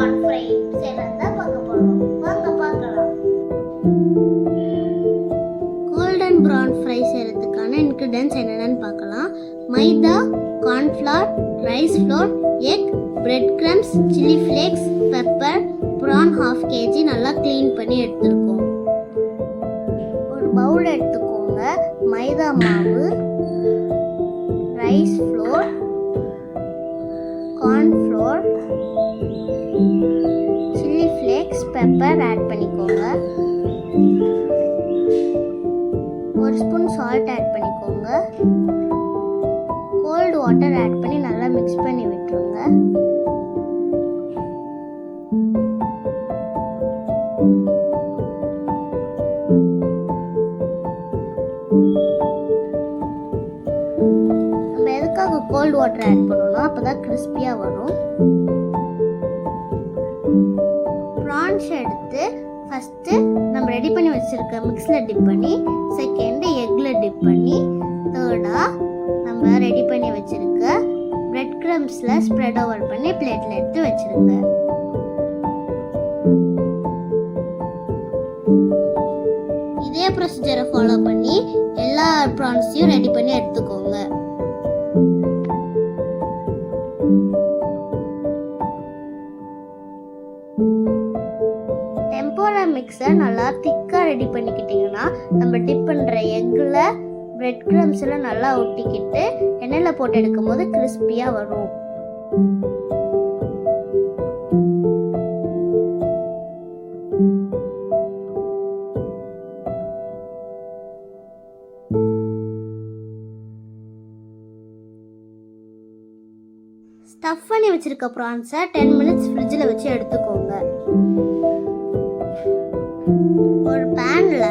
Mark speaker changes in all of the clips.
Speaker 1: PRAN fry செய்யறத பார்க்க போறோம். வாங்க பார்க்கலாம். கோல்டன் ப்ரான் ஃப்ரை செய்யறதுக்கான இன்கிரிடியன்ட்ஸ் என்னென்னு பார்க்கலாம். Maida, cornflour, rice flour, egg, bread crumbs, chilli flakes, pepper, prawn 1/2 kg நல்லா க்ளீன் பண்ணி எடுத்துருக்கோம். ஒரு பவுல் எடுத்துக்கோங்க. மைதா மாவு, rice flour, cornflour, chilli flakes, pepper add பண்ணிக்கோங்க. ஒரு ஸ்பூன் சால்ட் ஆட் பண்ணிக்கோங்க. கோல்டு வாட்டர் ஆட் பண்ணி நல்லா மிக்ஸ் பண்ணி விட்டுருங்க. நம்ம எதுக்காக கோல்டு வாட்டர் ஆட் பண்ணணும்? அப்பதான் கிறிஸ்பியா வரும். ப்ரான்ஸ் எடுத்து ஃபர்ஸ்ட் நம்ம ரெடி பண்ணி வச்சிருக்க மிக்ஸ்ல டிப் பண்ணி, செகண்ட் எக்ல டிப் பண்ணி, தேர்டா நம்ம ரெடி பண்ணி வச்சிருக்க பிரெட் கிரம்ஸ்ல ஸ்ப்ரெட் ஓவர் பண்ணி பிளேட்ல எடுத்து வச்சிருங்க. இதே ப்ரொசீஜரை ஃபாலோ பண்ணி எல்லா ப்ரான்ஸையும் ரெடி பண்ணி எடுத்துக்கோங்க. டெம்போரா மிக்ஸை நல்லா திக்காக ரெடி பண்ணிக்கிட்டிங்கன்னா நம்ம டிப் பண்ணுற எக்கில் பிரெட் கிரம்ஸில் நல்லா ஒட்டிக்கிட்டு எண்ணெயில் போட்டு எடுக்கும் போது கிறிஸ்பியாக வரும். ஸ்டஃப் பண்ணி வச்சிருக்க ப்ரான்ஸை 10 minutes ஃப்ரிட்ஜில் வச்சு எடுத்துக்கோங்க. ஒரு பேன்ல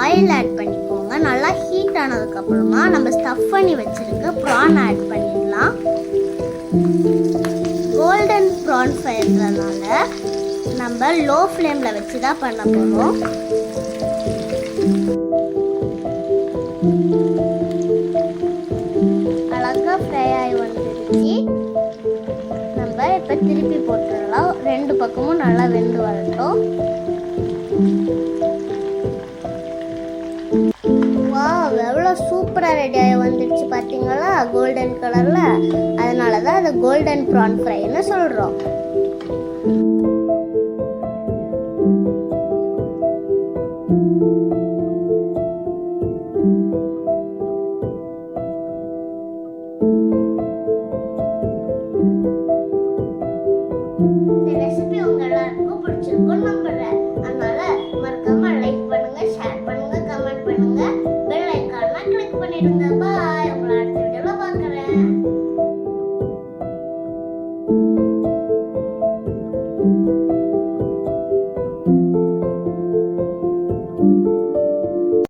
Speaker 1: ஆயில் ஆட் பண்ணிக்கோங்க. நல்லா ஹீட் ஆனதுக்கு அப்புறமா நம்ம ஸ்டஃப் பண்ணி வச்சிருக்க ப்ரான் ஆட் பண்ணிடலாம். கோல்டன் ப்ரான் ஃப்ரைன்றதுனால நம்ம லோ ஃப்ளேம்ல வச்சு தான் பண்ண போறோம். அழகா ஃப்ரை ஆகி வந்துடுச்சு. நம்ம இப்போ திருப்பி போட்டுடலாம். 2 பக்கமும் நல்லா வெந்து வரட்டும். எவ்வளோ சூப்பராக ரெடியாகி வந்துடுச்சு பார்த்தீங்களா, கோல்டன் கலரில். அதனால தான் அதை கோல்டன் ப்ரான் ஃப்ரைன்னு சொல்கிறோம்.